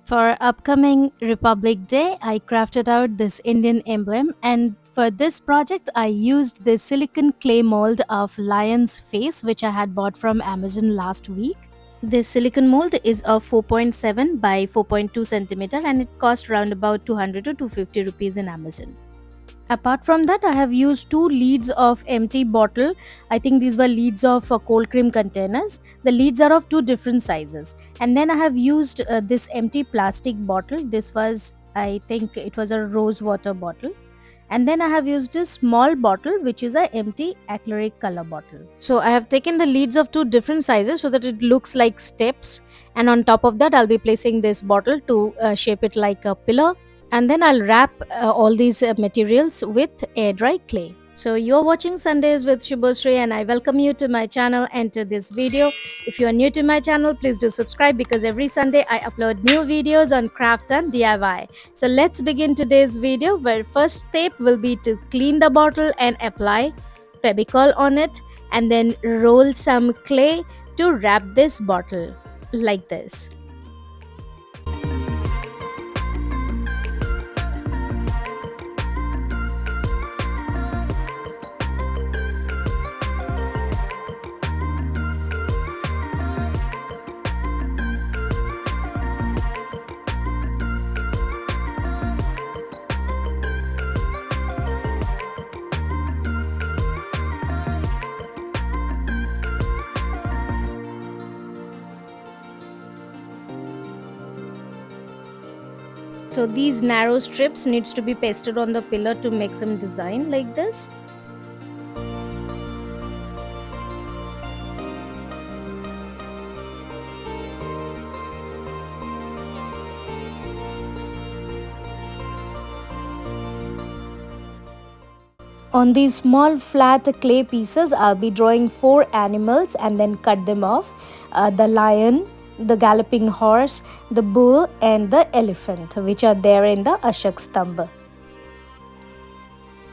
For upcoming Republic Day, I crafted out this Indian emblem, and for this project, I used this silicon clay mold of lion's face, which I had bought from Amazon last week. This silicon mold is of 4.7 by 4.2 centimeter, and it cost around about 200 to 250 rupees in Amazon. Apart from that, I have used two leads of empty bottle. I think these were leads of cold cream containers. The leads are of two different sizes. And then I have used this empty plastic bottle. This was, I think it was a rose water bottle. And then I have used a small bottle which is a empty acrylic color bottle. So I have taken the leads of two different sizes so that it looks like steps, and on top of that I'll be placing this bottle to shape it like a pillar, and then I'll wrap all these materials with air dry clay. So you're watching Sundays with Subhasree, and I welcome you to my channel and to this video. If you are new to my channel, please do subscribe because every Sunday I upload new videos on craft and DIY. So let's begin today's video, where first step will be to clean the bottle and apply Fevicol on it, and then roll some clay to wrap this bottle like this. So these narrow strips needs to be pasted on the pillar to make some design like this. On these small flat clay pieces, I'll be drawing 4 animals and then cut them off. The lion, the galloping horse, the bull and the elephant, which are there in the Ashok Stambh.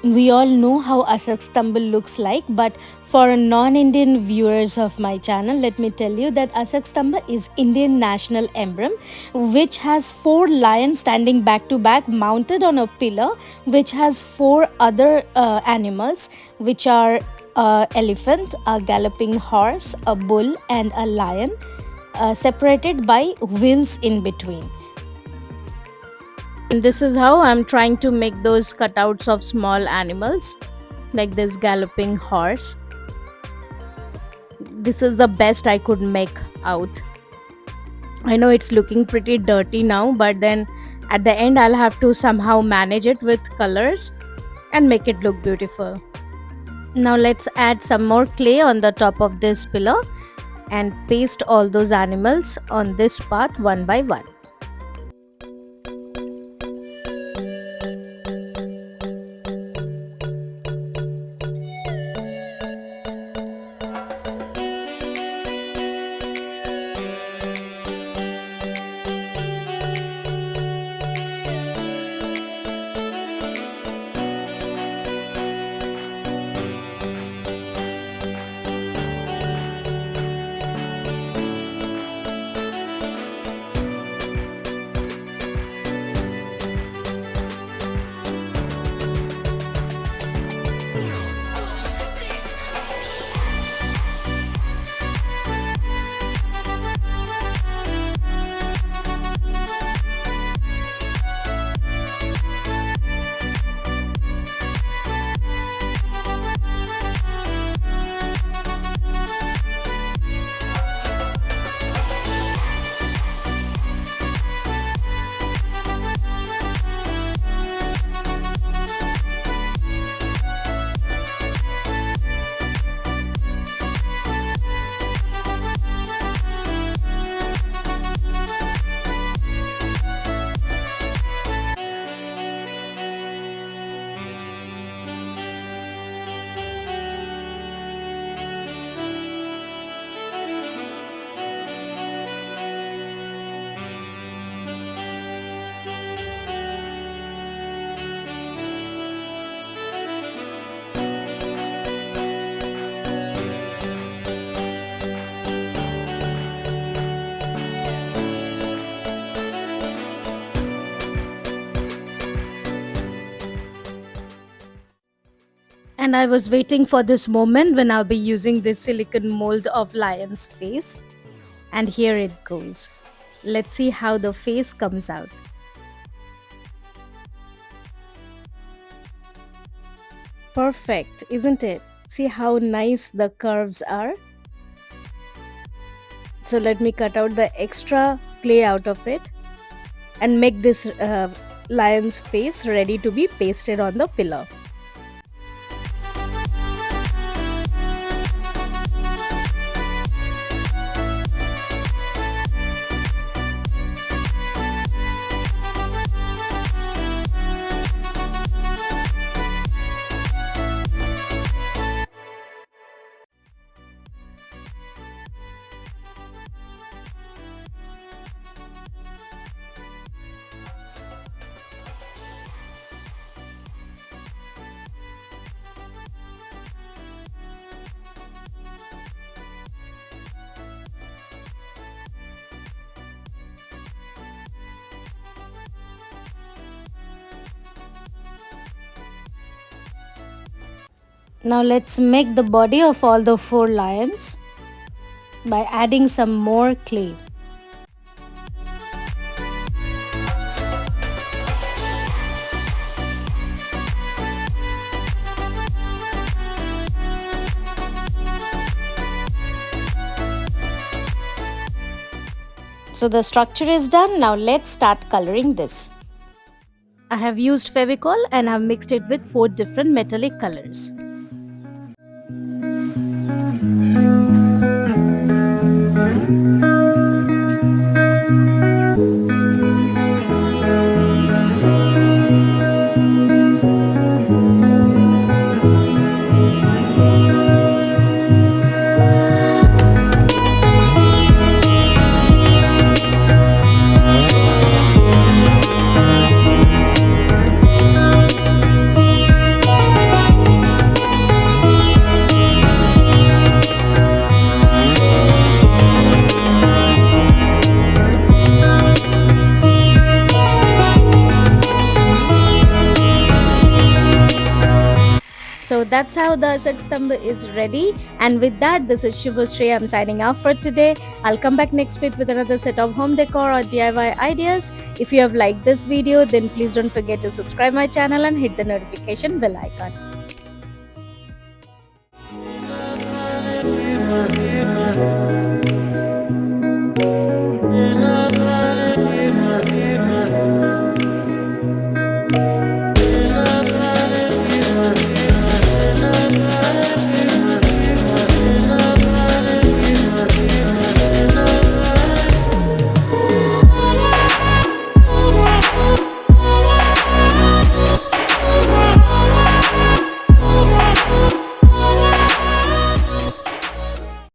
We all know how Ashok Stambh looks like, but for non-Indian viewers of my channel, let me tell you that Ashok Stambh is Indian National Emblem, which has 4 lions standing back to back mounted on a pillar, which has 4 other animals, which are a elephant, a galloping horse, a bull and a lion, separated by wheels in between. And this is how I'm trying to make those cutouts of small animals, like this galloping horse. This is the best I could make out. I know it's looking pretty dirty now, but then at the end I'll have to somehow manage it with colors and make it look beautiful. Now let's add some more clay on the top of this pillar and paste all those animals on this part one by one. And I was waiting for this moment when I'll be using this silicone mold of lion's face. And here it goes. Let's see how the face comes out. Perfect, isn't it? See how nice the curves are? So let me cut out the extra clay out of it and make this lion's face ready to be pasted on the pillar. Now let's make the body of all the four lions by adding some more clay. So the structure is done. Now let's start coloring this. I have used Fevicol and have mixed it with 4 different metallic colors. So that's how the Ashok Stambh is ready. And with that, this is Subhasree. I'm signing off for today. I'll come back next week with another set of home decor or DIY ideas. If you have liked this video, then please don't forget to subscribe my channel and hit the notification bell icon.